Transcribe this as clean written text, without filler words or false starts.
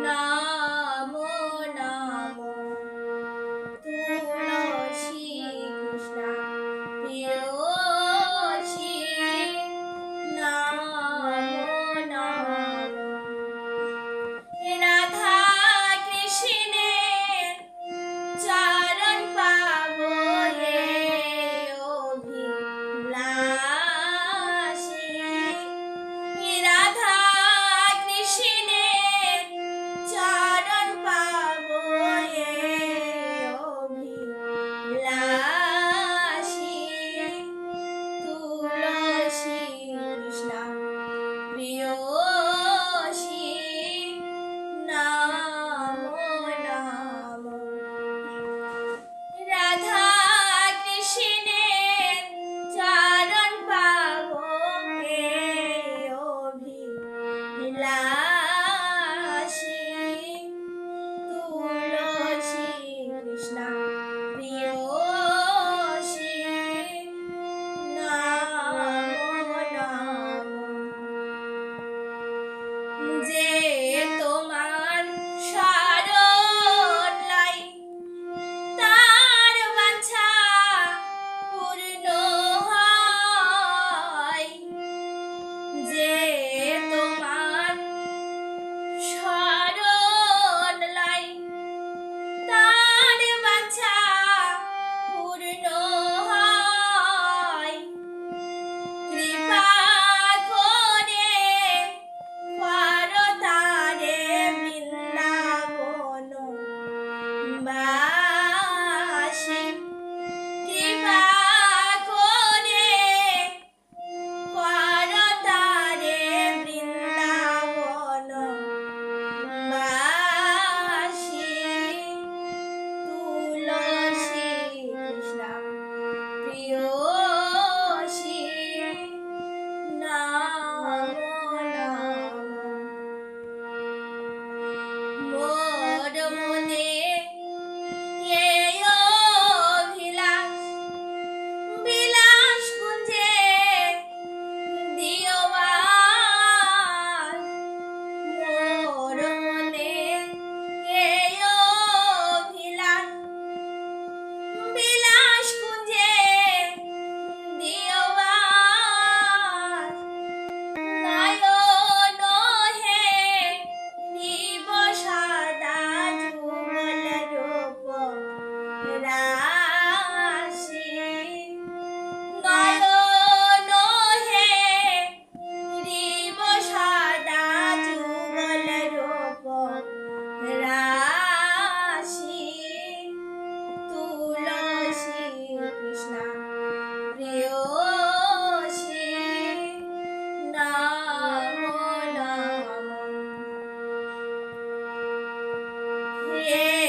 নামো নামো তুলসী কৃষ্ণ প্রেয়সী নামো নামো রাধা কৃষ্ণের চরণ পাবো হে অভিলাষী রাধা কৃষ্ণের চরণ পাবো হে অভিলাষী তুলসী কৃষ্ণ প্রেয়সী নামো নামো রাধা কৃষ্ণের চরণ পাবো হে অভিলাষী তুলসী কৃষ্ণ প্রেয়সী নামো নামো যে তোমার শরণ লাই তার বাঞ্ছা পূর্ণ হয় যে তোমার শরণ লাই তার বাঞ্ছা পূর্ণ হয় কৃপা করে করো তারে বৃন্দাবন বাসী কৃপা করে করো তারে বৃন্দাবন বাসী তুলসী কৃষ্ণ প্রেয়সী নামো নামো মোর মনে এই অভিলাষ বিলাস কুঞ্জে দিও বাস মোর মনে এই অভিলাষ বিলাস কুঞ্জে দিও বাস নয়ন হে নিব সদা যুগল রূপ রাশি নয়ন হে নিব সদা যুগল রূপ রাশি তুলসী কৃষ্ণ প্রেয়সী নামো নামো হে